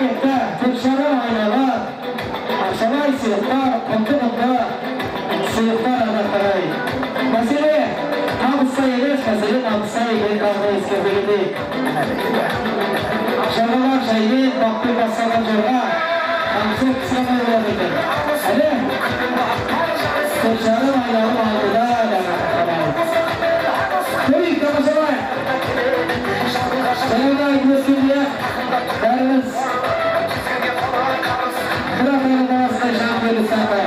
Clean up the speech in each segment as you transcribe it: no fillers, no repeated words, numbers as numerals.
yekte, Türkşarı aynalar, Akşamay sıyıklar, Kontu sıyıklar anahtarayı. Mesele, namıssa yedir, mesele namıssa yedir, kavga iskebeli. Şarvalar şehit, baktık basalar jorga, namıssa kısamayı olabildi. Hadi, Türkşarı aynalar aldıda anahtarayı. Tabii, kapasamay. Selamlar gidiyorsun diye, deriniz. Bırakın namazda şampiyon İslam'a.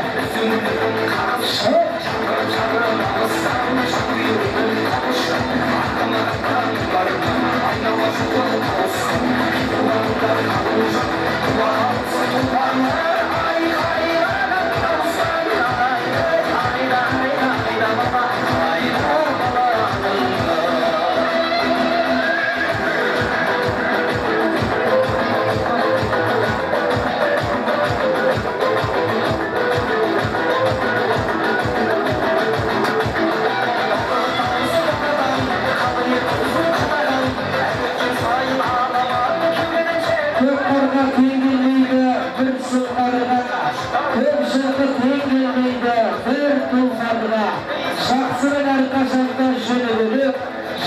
Şahsının arkasından şöyle dönüp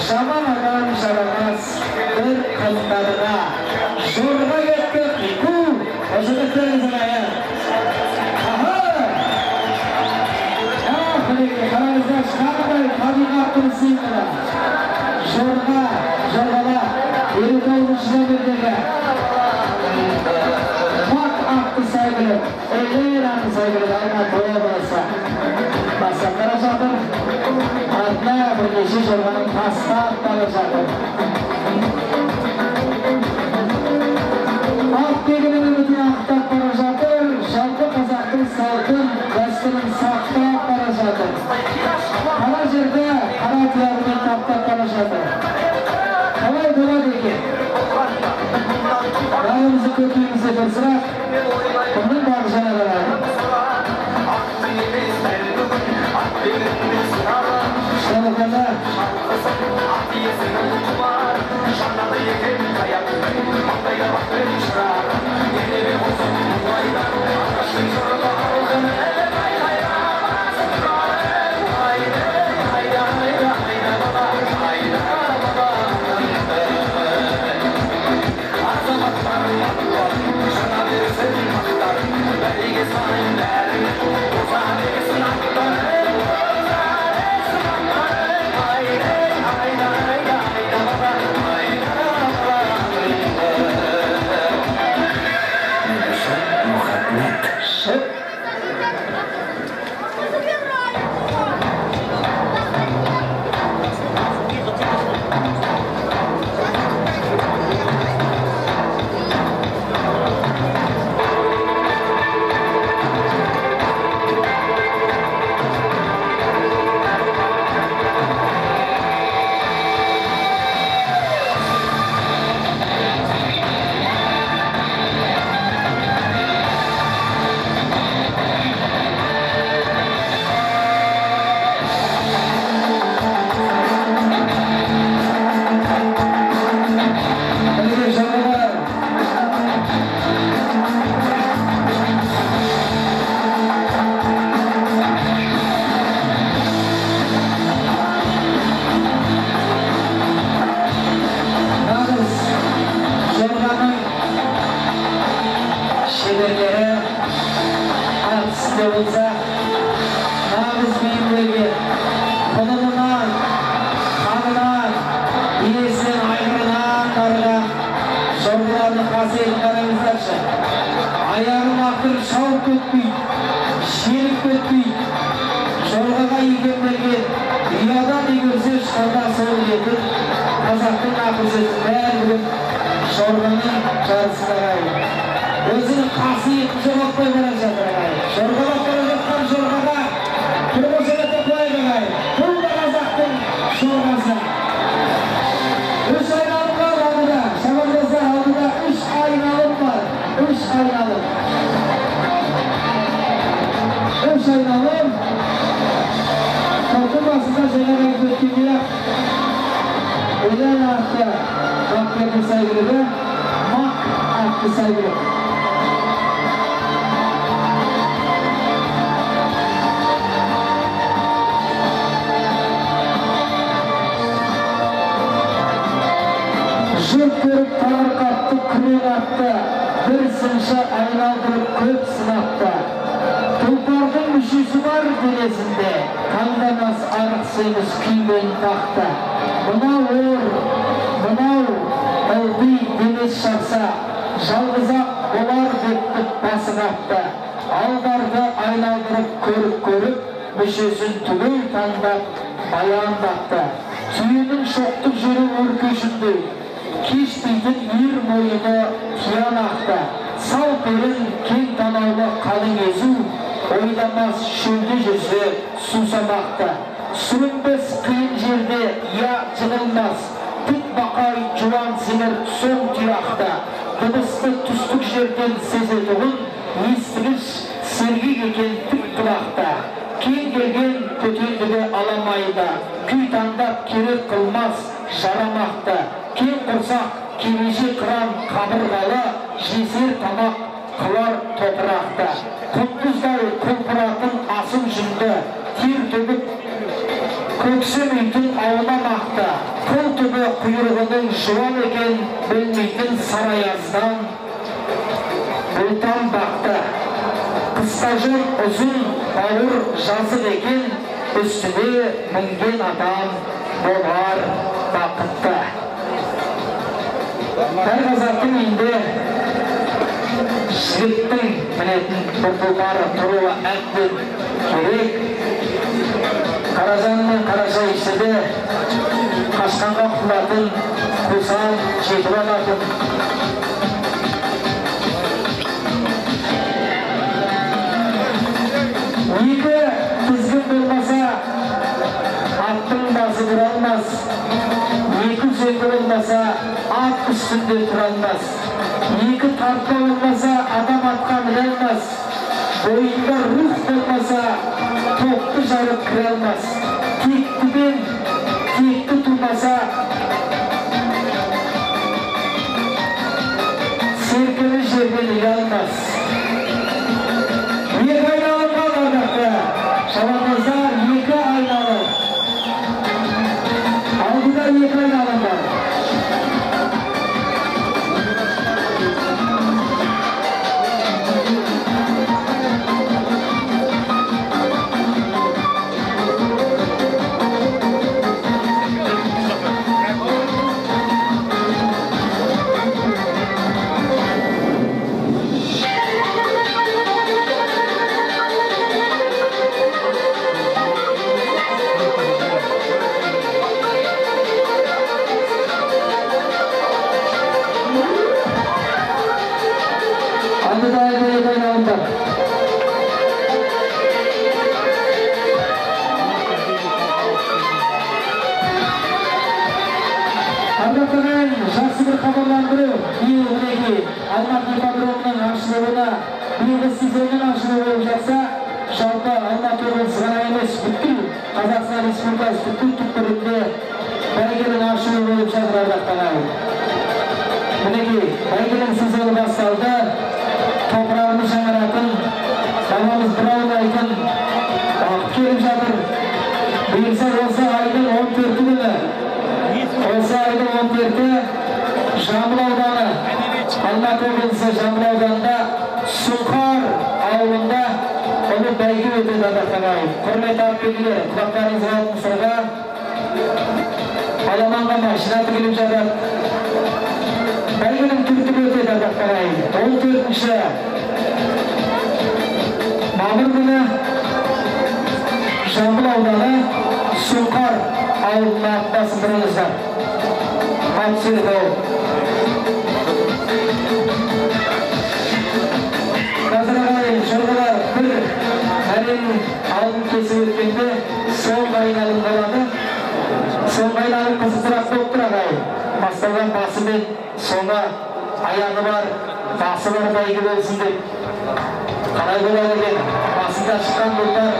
zaman adam şaramaz bir kızlarına zorba gittik bu hazırlıklarınızın ayağı aha ya peki aranızda çıkarmayın tabi kaptırısıyla zorba yeri dolmuşuna bir dege bak aktı saygılı elleyin aktı saygılı aynen boya burası basaklara zaten Artla berisi jorganın pasta talacaktır. Alt gelinin bütün aktar paracaktır. Şarkı kazaktır, saltın, gazetenin sakta paracaktır. Kara jerde, kara tiyarının tapta paracaktır. Kalay dola deki. Dağımızı kötüyümüzü bir sıra. Bunun bağışana beraber. Şerefler. olsa nabız büyüklüğü konumundan, kanından, iyisin ayrılan karılan sorgularını kasiyetlerimizlerse ayağın akır şavuk ötmüy, şirik ötmüy, sorgaga yigimdeki dünyadan igirse şurada sol yedir Kazaktın akızı her gün sorganın çarısına gayet. Özünün kasiyetli bakmaya verecekler gayet. Sorga bakmayacaklar sorgaga. Kırmızıya toplayacak gayet. Burada Kazaktın sorgası. 3 aynalım var aldıda. Sabahlıza aldıda 3 aynalım var. 3 aynalım. 3 aynalım. Toplum basında şeyler eklettiğinde ölen hafta Rabbim saygılı Mak Aklı saygılı. Жұрт көріп тағыр қапты, күрең атты, бір сыншы айналдырып көп сынапты. Тұлпардың мүшесі бар денесінде, таңдамас анық семіз күймен тақты. Мынау ор, мынау ылғи демес шақса, жалғыз-ақ болар беттіп басын атты. Алдарды айналдырып көріп, мүшесін түгел таңдап баяндапты. Түйенің шоқтық жері өркешіндей, кешпейтін ер мойыны тиян ақты. Сал перін кең танаулы қалың езу, ойламас шөлде жүрсе сусамақты. Сүрінбес қиын жерде я жығылмас, тік бақай жуан сіңір соң тұяқты. Дыбысты түстік жерден сезетұғын, естігіш сергек екен тік құлақты. Кең келген көтендігі аламайды, күй таңдап керек қылмас жарамақты. Кең құрсақ кемеше қыран қабырғалы, жесер тамақ қылар топырақты. Құндыздай құлпыратын асыл жүнді, тер төгіп көксемейтін аунамақты. Қол түбі құйрығының жуан екен, білмейтін сарайаздан бұлтан бақты. Қысқа жол ұзын, ауыр жазық екен, үстіне мінген адам болар бақытты. Әр қазақтың үйінде жігіттің мінетін бір тұлпары тұруы әбден керек. Қаражан мен қараша ішеді, қашқанға құлатын, құлсан жетіп алатын. Екі тізгін болмаса, аттың басы бұра алмас. Екі үзеңгі болмаса, ат үстінде тұра алмас. Екі тартпа болмаса, адам атқа міне алмас. Бойында рух болмаса, топты жарып кіре алмас. Тектімен текті тұрмаса, серкені жерден іле алмас. Екі айналымға бардақты, шабандоздар, екі айналым. Алдыда екі айналым бар. Ардақтаған жақсы бір хабарландыру, биыл мінеки Алматы ипподромының ашылуына, биылғы сезонның ашылуы болып жатса, жалпы Алматы облысы ғана емес, бүткіл Қазақстан Республикасы бүткіл түкпірінде бәйгенің ашылуы болып жатыр ардақтаған. Мінеки бәйгенің сезоны басталды, топырағымыз жаңаратын, даламыз бір аунайтын уақыт келіп жатыр. Бұйырса осы айдың 14 күні, осы айдың 14-і Жамбыл ауданы, Алматы облысы Жамбыл ауданында Сұңқар ауылында ұлы бәйге өтеді ардақтаған. Құрметті ардагерлер, құлақтарыңызға алтын сырға аламанға машина тігіліп жатыр. Бәйгенің түртігі өтеді ардақтаған. 14-ші мамыр күні Жамбыл ауданы Сұңқар ауылына басын бұрыңыздар. Қатысыңыз ол. Қазір ағайын жұрғылар бір әлем алдын кесіп өткенде соңғы айналым болады. Соңғы айналым қызықтырақ болып тұр ағайын. Басталған басы мен соңы аяғы бар, басы бар бәйге болсын деп. Қалай болады екен? Басында шыққан бұлдар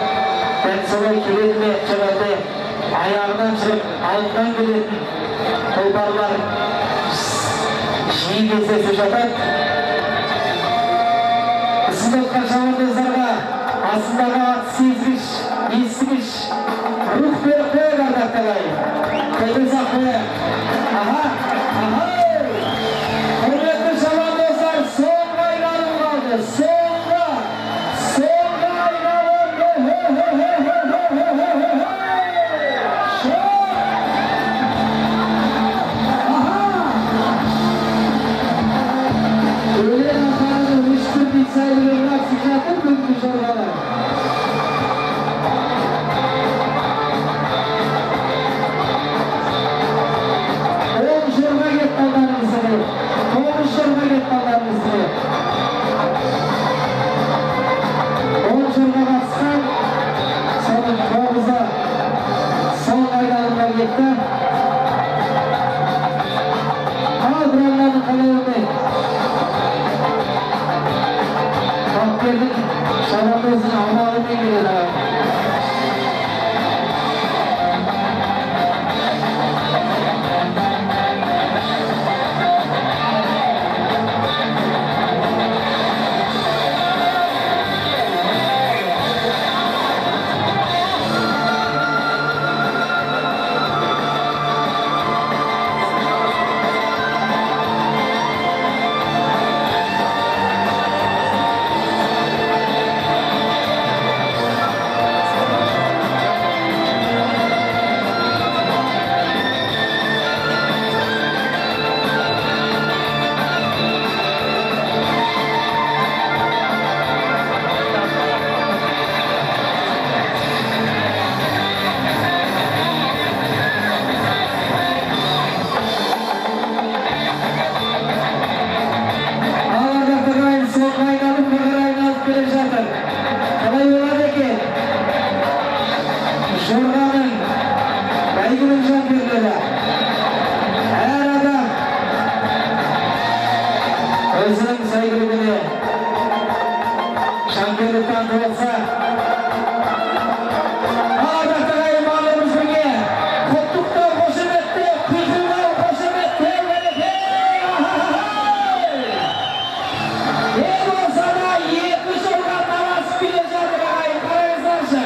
дәл солай келеді ме жығылды? Аяғынан жүріп, алдынан келетін тұлпарлар жиі кездесіп жатады. отқан жауынгерлерге астындағы аты сезгіш, естігіш, рух беріп қойып ардақ талай. Көйдесақ қойып. Құрметті жауынгерлер, соңғы айналым қалды. Соңғы айналым. Өлең атағының үштірдей сәйгілерін ақсып жатыр бүгінгі жорғалар. Şarabımızın Allah'ın emriyle. Жорғаның бәйгінің жанкерлері әр адам өзінің сәйгілігіне жанкерлік танытып отса, ардақтағы аймағымыз бірге құттықтау, қошеметтер, құйқылдау, қошеметтер береке. Ең болса да екі жорға таласып келе жатыр ағайын, қараңыздаршы.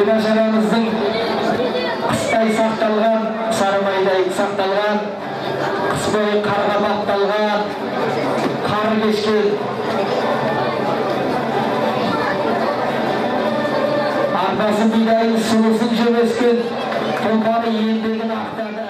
Бұлажарамыздың қыстай сақталған, сарымайдай сақталған, қыс бойы қарға бапталған, қар кешкен, арпасын бидайын сұлысын жеп өскен, тұлпаны еңбегін ақтады.